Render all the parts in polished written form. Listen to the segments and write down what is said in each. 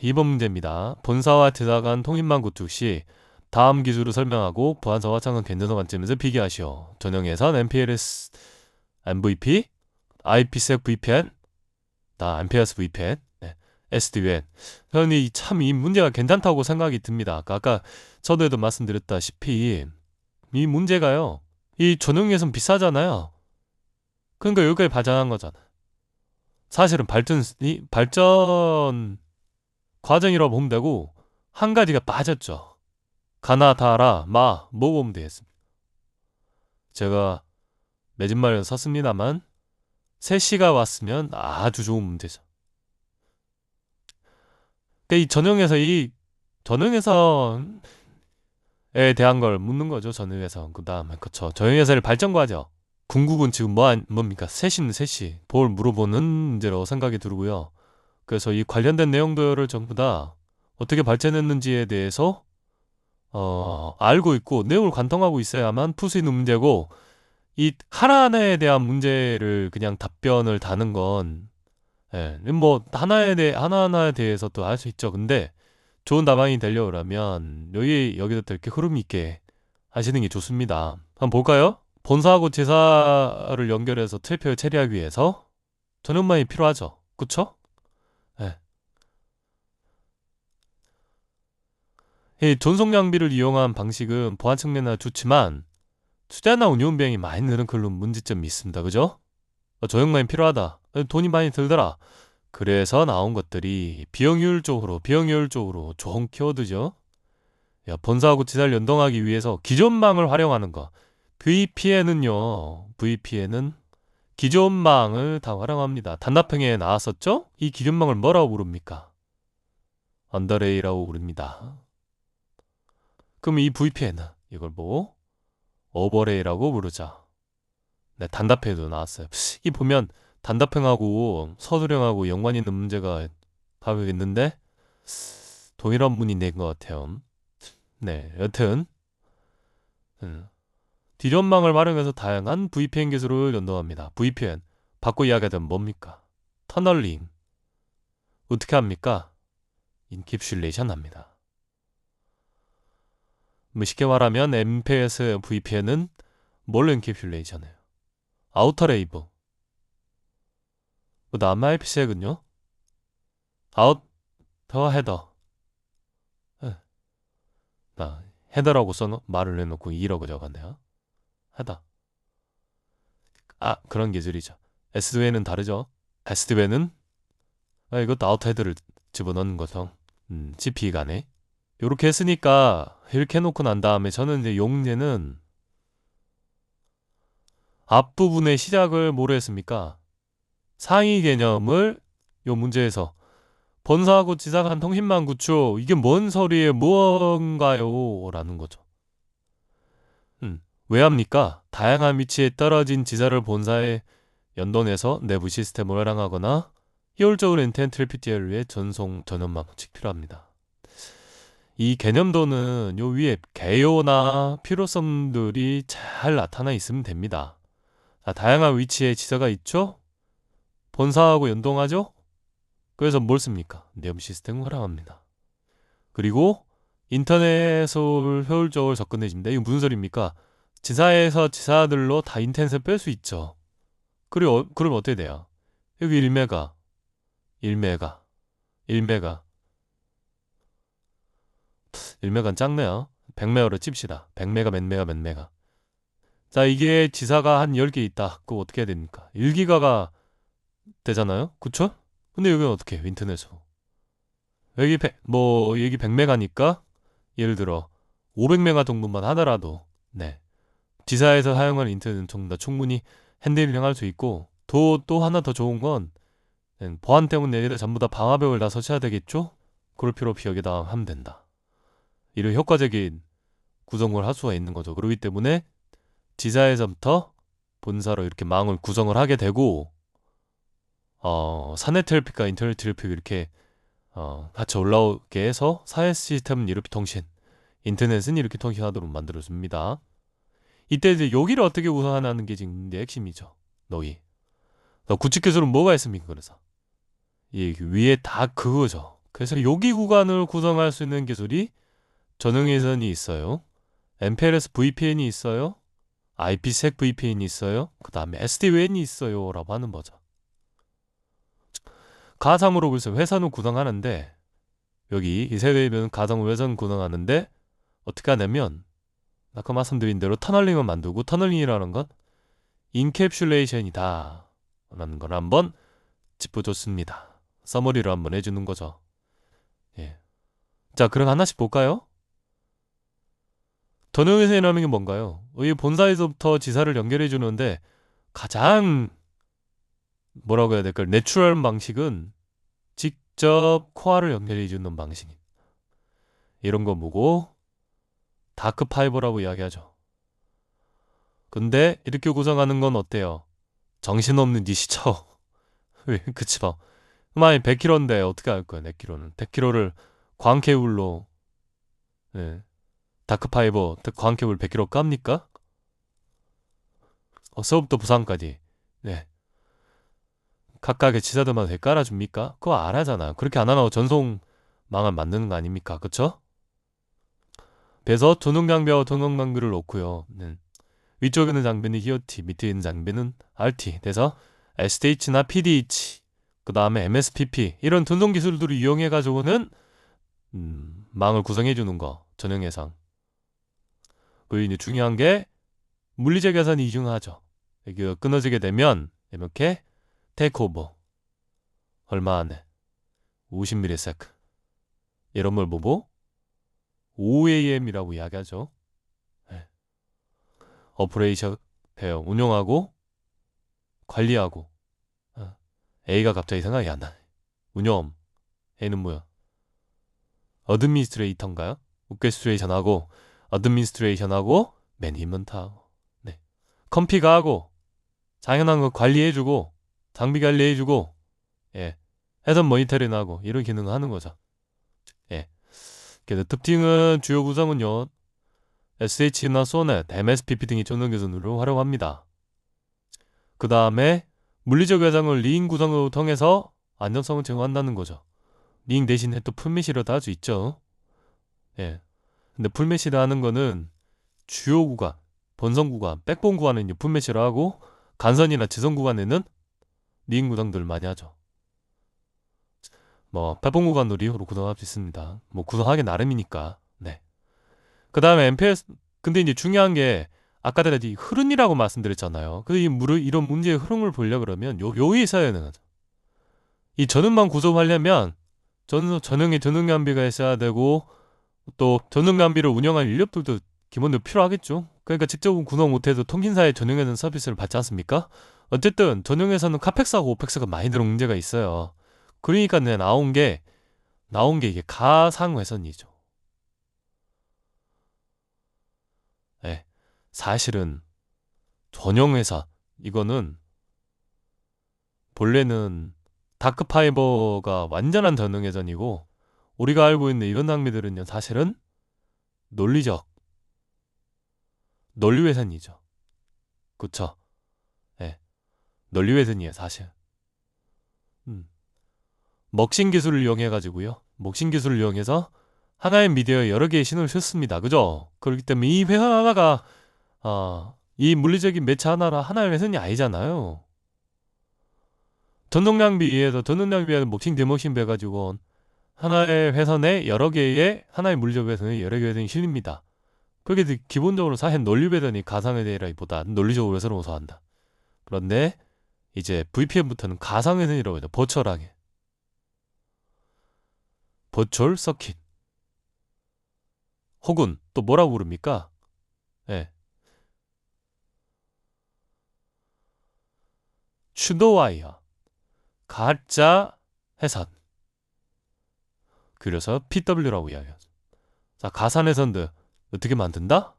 2번 문제입니다. 본사와 제사 간 통신망 구축 시 다음 기술을 설명하고 보안사와 창은 괜찮은 관점에서 비교하시오. 전용 예산, MPLS, MVP, IPsec VPN, MPLS VPN, 네, SD-WAN. 저는 참 이 문제가 괜찮다고 생각이 듭니다. 아까 저도에도 말씀드렸다시피 이 문제가요. 이 전용 예산 비싸잖아요. 그러니까 여기까지 발전한 거잖아. 사실은 발전 과정이라고 보면 되고 한 가지가 빠졌죠. 가나다라 뭐 보면 되겠습니다. 제가 매진말을 썼습니다만 3시가 왔으면 아주 좋은 문제죠. 그러니까 이 전용해선에 대한 걸 묻는 거죠. 전용해선. 그 다음에 그쵸. 전용해선의 발전 과정. 궁극은 지금 뭡니까? 셋이는 셋이 뭘 물어보는 문제라고 생각이 들고요. 그래서 이 관련된 내용들을 전부 다 어떻게 발전했는지에 대해서 알고 있고 내용을 관통하고 있어야만 풀 수 있는 문제고, 이 하나하나에 대한 문제를 그냥 답변을 다는 건 뭐 하나하나에 대해서 또 알 수 있죠. 근데 좋은 답안이 되려면 여기부터 이렇게 흐름 있게 하시는 게 좋습니다. 한번 볼까요? 본사하고 제사를 연결해서 트래픽을 처리하기 위해서 전용망이 필요하죠. 그쵸? 예. 이 전송 장비를 이용한 방식은 보안 측면에서 좋지만 투자나 운용 비용이 많이 느는 그런 문제점이 있습니다. 그죠? 전용망이 필요하다. 돈이 많이 들더라. 그래서 나온 것들이 비용효율적으로 좋은 키워드죠. 야, 본사하고 지사를 연동하기 위해서 기존 망을 활용하는 거. VPN은 기존 망을 다 활용합니다. 단답형에 나왔었죠? 이 기존 망을 뭐라고 부릅니까? 언더레이라고 부릅니다. 그럼 이 VPN, 이걸 뭐? 오버레이라고 부르자. 네, 단답형에도 나왔어요. 이 보면 단답형하고 서술형하고 연관 있는 문제가 답이 있는데 동일한 분이 낸 것 같아요. 네, 여튼 디전망을 활용해서 다양한 VPN 기술을 연동합니다. VPN 바꿔 이야기하자면 뭡니까? 터널링. 어떻게 합니까? 인캡슐레이션 합니다. 뭐 쉽게 말하면 MPS VPN은 뭘로 인캡슐레이션 해요? 아우터 레이브. 그 다음 IPsek은요? 아우터 헤더. 예. 헤더라고 말을 해놓고 이라고 적었네요. 헤더. 그런 기술이죠. SDWAN은 다르죠. SDWAN은 이것도 아우터 헤더를 집어넣는 거죠. CP 간에. 요렇게 했으니까 이렇게 해놓고 난 다음에 저는 이제 용례는 앞부분의 시작을 뭐로 했습니까? 상위 개념을 요 문제에서 본사하고 지사간 통신망 구축, 이게 뭔 소리에 무언가요? 라는 거죠. 왜 합니까? 다양한 위치에 떨어진 지사를 본사에 연동해서 내부 시스템을 활용하거나 효율적으로 인터넷 PT를 위해 전용 방식 필요합니다. 이 개념도는 요 위에 개요나 필요성들이 잘 나타나 있으면 됩니다. 다양한 위치에 지사가 있죠? 본사하고 연동하죠? 그래서 뭘 씁니까? 내부 시스템을 활용합니다. 그리고 인터넷을 효율적으로 접근해줍니다. 이거 무슨 소리입니까? 지사에서 지사들로 다 인터넷을 뺄 수 있죠. 그럼 어떻게 돼요? 여기 1메가, 1메가, 1메가. 1메가는 작네요. 100메가로 칩시다. 100메가, 몇 메가, 몇 메가. 자, 이게 지사가 한 10개 있다. 그거 어떻게 해야 됩니까? 1기가가 되잖아요? 그쵸? 근데 여기는 어떻게 해요? 인터넷으로. 여기 100메가니까 예를 들어 500메가 정도만 하더라도 네, 지사에서 사용하는 인터넷은 전부 다 충분히 핸들링 할 수 있고, 또 하나 더 좋은 건 보안 때문에 얘네들 전부 다 방화벽을 다 설치해야 되겠죠? 그럴 필요 없이 여기다 하면 된다. 이런 효과적인 구성을 할 수가 있는 거죠. 그렇기 때문에 지사에서부터 본사로 이렇게 망을 구성을 하게 되고, 사내 트래픽과 인터넷 트래픽 이렇게 같이 올라오게 해서 사회 시스템은 이렇게 통신, 인터넷은 이렇게 통신하도록 만들어줍니다. 이때 이제 여기를 어떻게 우선하는 게 지금 내 핵심이죠. 구축 기술은 뭐가 있습니까? 그래서 이 위에 다 그거죠. 그래서 여기 구간을 구성할 수 있는 기술이 전용예선이 있어요. MPLS VPN이 있어요. IPsec VPN이 있어요. 그 다음에 SD-WAN이 있어요. 라고 하는 거죠. 가상으로 글쎄 회선을 구성하는데 여기 이 세대에는 가상 회선 구성하는데 어떻게 하냐면 아까 말씀드린 대로 터널링을 만들고 터널링이라는 건 인캡슐레이션이다 라는 걸 한번 짚어줬습니다. 서머리를 한번 해주는 거죠. 예. 자, 그럼 하나씩 볼까요? 전용회선이라는 게 뭔가요? 이 본사에서부터 지사를 연결해 주는데 가장 뭐라고 해야 될까요? 내추럴 방식은 직접 코어를 연결해 주는 방식. 이런 거 보고 다크 파이버라고 이야기하죠. 근데 이렇게 구성하는 건 어때요? 정신없는 짓이죠. 그치 봐. 만약 100km인데 어떻게 할 거야? 100km는 100km를 광케이블로 예. 다크파이버 광케이블 100km 깝니까? 서울부터 부산까지 네. 각각의 지사들마다 왜 깔아줍니까? 그거 안 하잖아. 그렇게 안 하고 전송망을 만드는 거 아닙니까? 그쵸? 그래서 전용 장비와 전용 장비를 놓고요. 위쪽에 있는 장비는 HOT, 밑에 있는 장비는 RT. 그래서 SDH나 PDH, 그 다음에 MSPP 이런 전송 기술들을 이용해가지고는 망을 구성해주는 거 전용 예상. 그리고 이제 중요한 게 물리적 계산이 이중하죠. 이게 끊어지게 되면 이렇게 테이크오버 얼마 안에 50ms 이런 걸 보고 OAM이라고 이야기하죠. 네. 오퍼레이션 해요. 운영하고 관리하고 A가 갑자기 생각이 안 나네. 운영 A는 뭐야? 어드미니스트레이터인가요? 오케스트레이션하고 어드미니스트레이션하고 매니지먼트하고 네. 컴피가하고 당연한 거 관리해주고 장비 관리해주고 예. 해선 모니터링하고 이런 기능을 하는 거죠. 예. 그래서 특징은 주요 구성은요. SH나 소넷, MSPP 등이 전용 기술로 활용합니다. 그 다음에 물리적 외장을 링 구성을 통해서 안정성을 제공한다는 거죠. 링 대신에 또 풀메시로도 할 수 있죠. 예. 근데 풀메시를 하는 거는 주요 구간, 본선 구간, 백본 구간은 풀메시로 하고 간선이나 지선 구간에는 링 구성들을 많이 하죠. 뭐 백본 구간도 링으로 구성할 수 있습니다. 뭐 구성하기 나름이니까. 네. 그 다음에 MPS 근데 이제 중요한 게 아까 전에 흐름이라고 말씀드렸잖아요. 그 이런 문제의 흐름을 보려 그러면 여기 있어야 되는 거죠. 이 전원만 구성하려면 전용의 전용 장비가 있어야 되고 또 전용 장비를 운영할 인력들도 기본적으로 필요하겠죠. 그러니까 직접 구성 못해도 통신사의 전용에는 서비스를 받지 않습니까? 어쨌든 전용에서는 카펙스하고 오펙스가 많이 들어온 문제가 있어요. 그러니까 나온 게 이게 가상회선이죠. 네. 사실은 전용회사 이거는 본래는 다크파이버가 완전한 전용회전이고 우리가 알고 있는 이런 장비들은요 사실은 논리회선이죠. 그쵸? 네. 논리회선이에요 사실. 먹신 기술을 이용해가지고요. 먹신 기술을 이용해서 하나의 미디어에 여러 개의 신호를 줬습니다. 그죠? 그렇기 때문에 이 회선 하나가 이 물리적인 매체 하나의 회선이 아니잖아요. 전동 장비에서 먹신 디먹신 배가지고 하나의 회선에 여러 개의 하나의 물리적 회선에 여러 개의 회선이 실립니다. 그게 기본적으로 사실 논리 회선이 가상에 대해라기보다 논리적으로 회선을 우선한다. 그런데 이제 VPN부터는 가상 회선이라고 해요. 버추얼하게. 버추얼 서킷. 혹은 또 뭐라고 부릅니까? 예. 슈도와이어. 가짜 해선. 그래서 PW라고 이야기하죠. 자, 가상 해선들 어떻게 만든다?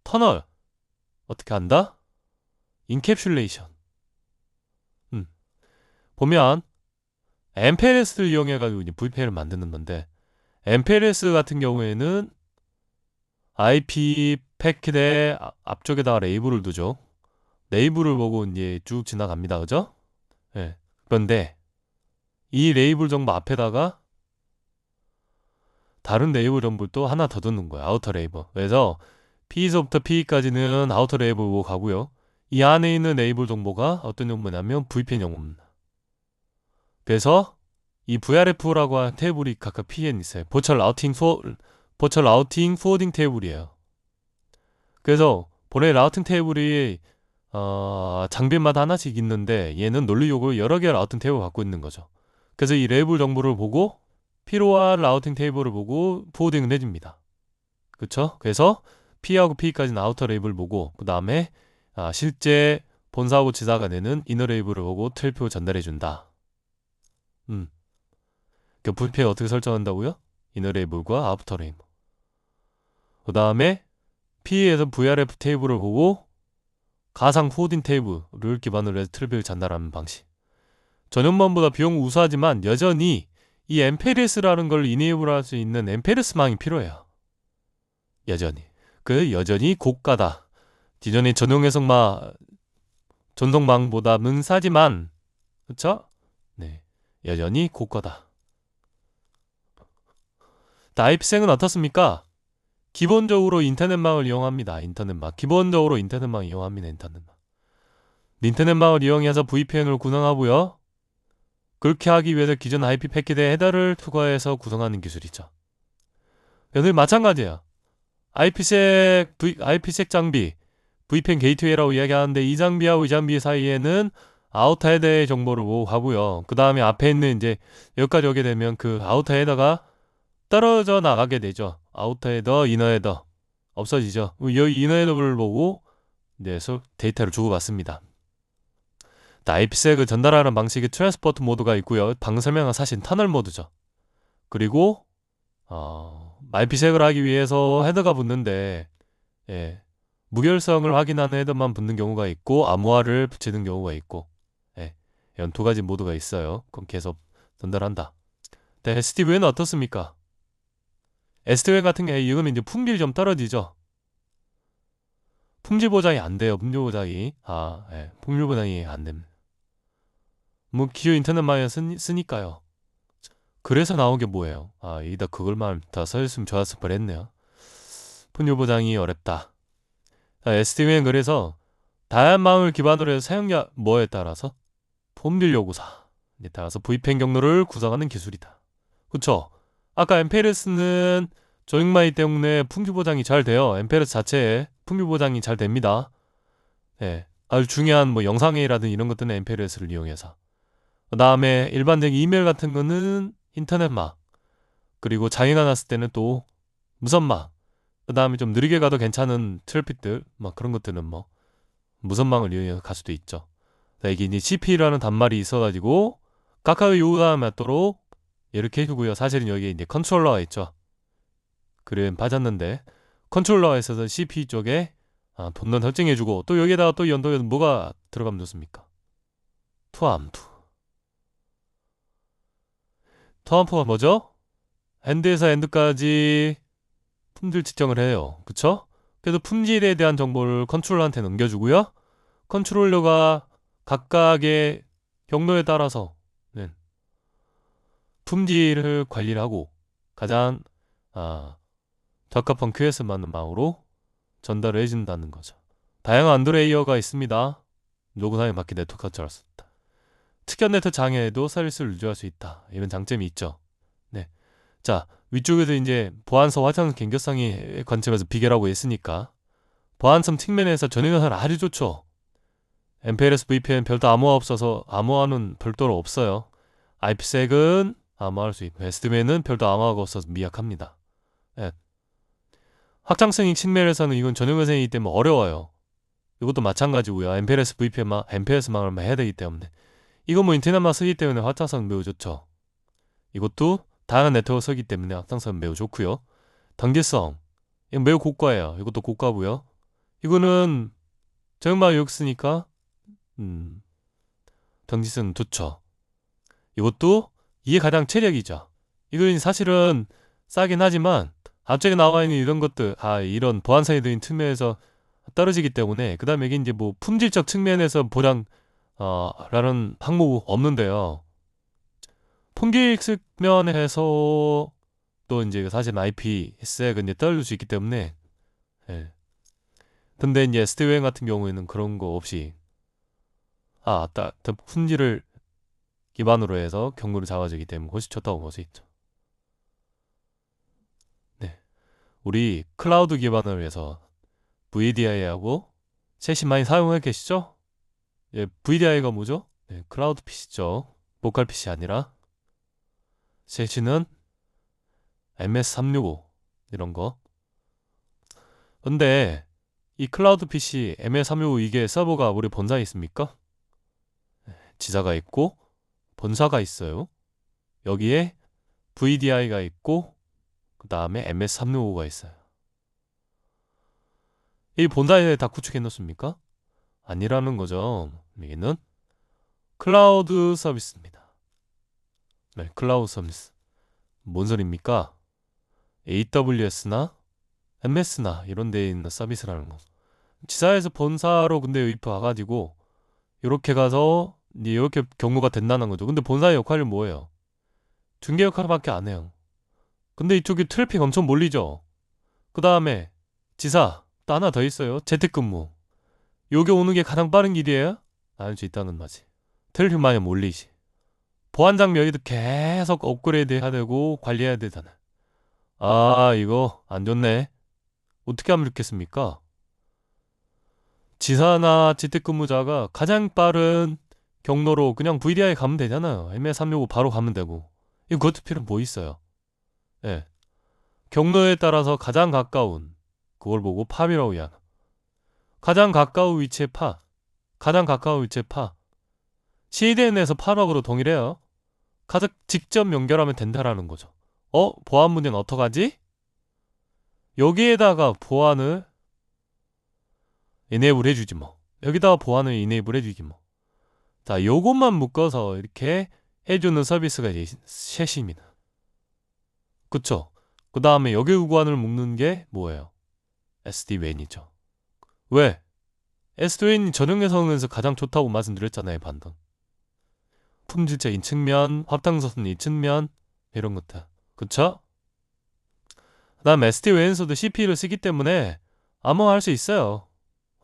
터널 어떻게 한다? 인캡슐레이션. 보면 MPLS를 이용해가지고 이제 VPN을 만드는 건데 MPLS 같은 경우에는 IP 패킷의 앞쪽에다가 레이블을 두죠. 레이블을 보고 이제 쭉 지나갑니다. 그죠? 예. 그런데 이 레이블 정보 앞에다가 다른 레이블 정보를 또 하나 더 듣는 거야. 아우터 레이블. 그래서 P에서부터 P까지는 아우터 레이블로 가고요. 이 안에 있는 레이블 정보가 어떤 정보냐면 VPN 정보입니다. 그래서 이 VRF라고 하는 테이블이 각각 P에 있어요. 버추얼 라우팅 포워딩 테이블이에요. 그래서 본래 라우팅 테이블이 장비마다 하나씩 있는데 얘는 논리적으로 여러 개의 라우팅 테이블을 갖고 있는 거죠. 그래서 이 레이블 정보를 보고 P로와 라우팅 테이블을 보고 포워딩을 해줍니다. 그쵸? 그래서 P하고 P까지는 아우터 레이블을 보고 그 다음에 실제 본사하고 지사가 내는 이너 레이블을 보고 트래픽을 전달해준다. 그 VPN 어떻게 설정한다고요? 이너 레이블과 아우터 레이블. 그 다음에 P에서 VRF 테이블을 보고 가상 포워딩 테이블을 기반으로 해서 트래픽을 전달하는 방식. 전용망보다 비용은 우수하지만 여전히 이 MPLS라는 걸 이네이블 할 수 있는 MPLS망이 필요해요. 여전히 고가다. 기존의 전동망보다는 싸지만, 그쵸? 네, 여전히 고가다. IP색은 어떻습니까? 기본적으로 인터넷망을 이용합니다. 기본적으로 인터넷망 이용합니다. 인터넷망을 이용해서 VPN을 구성하고요. 그렇게 하기 위해서 기존 IP 패킷에 헤더를 추가해서 구성하는 기술이죠. 늘 마찬가지예요. IP색 장비, VPN 게이트웨이라고 이야기하는데 이 장비하고 이 장비 사이에는 아우터 헤더의 정보를 하고요. 그 다음에 앞에 있는 이제 여기까지 오게 되면 그 아우터 헤더가 떨어져 나가게 되죠. 아우터 헤더, 이너 헤더 없어지죠. 여기 이너 헤더를 보고 내서 데이터를 주고받습니다. IP색을 전달하는 방식이 트랜스포트 모드가 있고요. 방금 설명한 사실 터널 모드죠. 그리고 IP색을 하기 위해서 헤더가 붙는데 무결성을 확인하는 헤더만 붙는 경우가 있고 암호화를 붙이는 경우가 있고 이런 두 가지 모드가 있어요. 그럼 계속 전달한다. SDV는 어떻습니까? SDV 같은 게 이거는 이제 품질이 좀 떨어지죠. 품질 보장이 안 돼요. 품질 보장이 안 됩니다. 뭐 기존 인터넷망에 쓰니까요. 그래서 나온 게 뭐예요? 이다 그걸만 다 써있으면 좋았을 뻔했네요. 품질 보장이 어렵다. SDV는 그래서 다양망을 기반으로 해서 사용자 뭐에 따라서 품질 요구사에 따라서 VPN 경로를 구성하는 기술이다. 그쵸? 아까 MPLS는 조용망이기 때문에 품질 보장이 잘 돼요. MPLS 자체에 품질 보장이 잘 됩니다. 아주 중요한 뭐 영상회의라든 이런 것들은 MPLS를 이용해서. 그 다음에 일반적인 이메일 같은 거는 인터넷망, 그리고 장애가 났을 때는 또 무선망, 그 다음에 좀 느리게 가도 괜찮은 트래픽들 막 그런 것들은 뭐 무선망을 이용해서 갈 수도 있죠. 이게 이제 CP라는 단말이 있어가지고 카카오 요구가 맞도록 이렇게 해주고요. 사실은 여기에 이제 컨트롤러가 있죠. 그래 빠졌는데 컨트롤러가 있어서 CP 쪽에 돈을 설정해주고 또 여기에다가 또 연동해서 뭐가 들어가면 좋습니까? 토암프가 뭐죠? 엔드에서 엔드까지 품질 측정을 해요. 그쵸? 그래서 품질에 대한 정보를 컨트롤러한테 넘겨주고요. 컨트롤러가 각각의 경로에 따라서 품질을 관리를 하고 가장 적합한 QS 맞는 망으로 전달을 해준다는 거죠. 다양한 안드레이어가 있습니다. 노구사에 맞게 네트워크가 잘했습니다. 특현 네트워크 장애에도 서비스를 유지할 수 있다. 이런 장점이 있죠. 자, 위쪽에서 이제 보안성 화장 경계성의 관점에서 비교라고 했으니까 보안성 측면에서 전용화는 아주 좋죠. MPLS VPN 별도 암호화 없어서 암호화는 별도로 없어요. IP색은 암호화할 수 있고 SDV는 별도 암호화가 없어서 미약합니다. 확장성의 측면에서는 이건 전용화생이기 때문에 어려워요. 이것도 마찬가지고요. MPLS VPN만 MPLS망을 해야 되기 때문에 이건 뭐 인터넷만 쓰기 때문에 확장성 매우 좋죠. 이것도 다양한 네트워크 쓰기 때문에 확장성 매우 좋고요. 단계성 이건 매우 고가예요. 이것도 고가고요. 이거는 전용망 역 쓰니까 단계성 좋죠. 이것도 이게 가장 체력이죠. 이건 사실은 싸긴 하지만 앞쪽에 나와 있는 이런 것들 이런 보안성이 들인 측면에서 떨어지기 때문에 그 다음에 이게 이제 뭐 품질적 측면에서 보장 라는 항목 없는데요. 품질 측면에서도 또 이제 사실 IP 스택 이제 떨어질 수 있기 때문에 예. 근데 이제 SD-WAN 같은 경우에는 그런 거 없이 훈지를 기반으로 해서 경로를 잡아주기 때문에 훨씬 좋다고 볼 수 있죠. 네. 우리 클라우드 기반으로 해서 VDI하고 셋이 많이 사용해 계시죠? 예, VDI가 뭐죠? 네, 클라우드 PC죠. 로컬 PC 아니라. 셋이는 MS365 이런 거. 근데 이 클라우드 PC MS365 이게 서버가 우리 본사에 있습니까? 지사가 있고 본사가 있어요. 여기에 VDI가 있고 그 다음에 MS365가 있어요. 이 본사에 다 구축해 놓습니까? 아니라는 거죠. 여기는 클라우드 서비스입니다. 네, 클라우드 서비스. 뭔 소리입니까? AWS나 MS나 이런 데에 있는 서비스라는 거. 지사에서 본사로 근데 유입 와가지고 이렇게 가서 이렇게 경로가 된다는 거죠. 근데 본사의 역할이 뭐예요? 중개 역할밖에 안 해요. 근데 이쪽이 트래픽 엄청 몰리죠. 그 다음에 지사 또 하나 더 있어요. 재택근무. 요게 오는 게 가장 빠른 길이에요? 알 수 있다는 말이지. 트래픽 많이 몰리지. 보안 장비도 계속 업그레이드 해야 되고 관리해야 되잖아. 이거 안 좋네. 어떻게 하면 좋겠습니까? 지사나 재택근무자가 가장 빠른 경로로 그냥 VDI 가면 되잖아요. MS365 바로 가면 되고. 그것도 필요 뭐 있어요? 예. 경로에 따라서 가장 가까운 그걸 보고 팝이라고 해야 하나. 가장 가까운 위치에 파. 가장 가까운 위치에 파. CDN에서 파락으로 동일해요. 가장 직접 연결하면 된다라는 거죠. 보안 문제는 어떡하지? 여기에다가 보안을 이네이블 해주지 뭐. 여기다가 보안을 이네이블 해주지 뭐. 자, 요것만 묶어서 이렇게 해주는 서비스가 이제 셋입니다. 그쵸? 그 다음에 여기 구간을 묶는 게 뭐예요? SD-WAN이죠. 왜? SD-WAN이 전용해서는 가장 좋다고 말씀드렸잖아요, 방금. 품질적인 측면, 확장성인 측면, 이런 것들. 그쵸? 그 다음 SD-WAN에서도 CPU를 쓰기 때문에 암호화 할 수 있어요.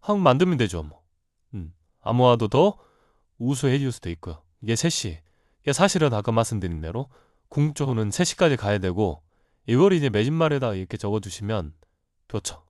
한번 만들면 되죠, 뭐. 암호화도 더 우수해 줄 수도 있고요. 이게 3시. 이게 사실은 아까 말씀드린 대로 궁극적으로는 3시까지 가야 되고 이걸 이제 매진말에다 이렇게 적어주시면 좋죠.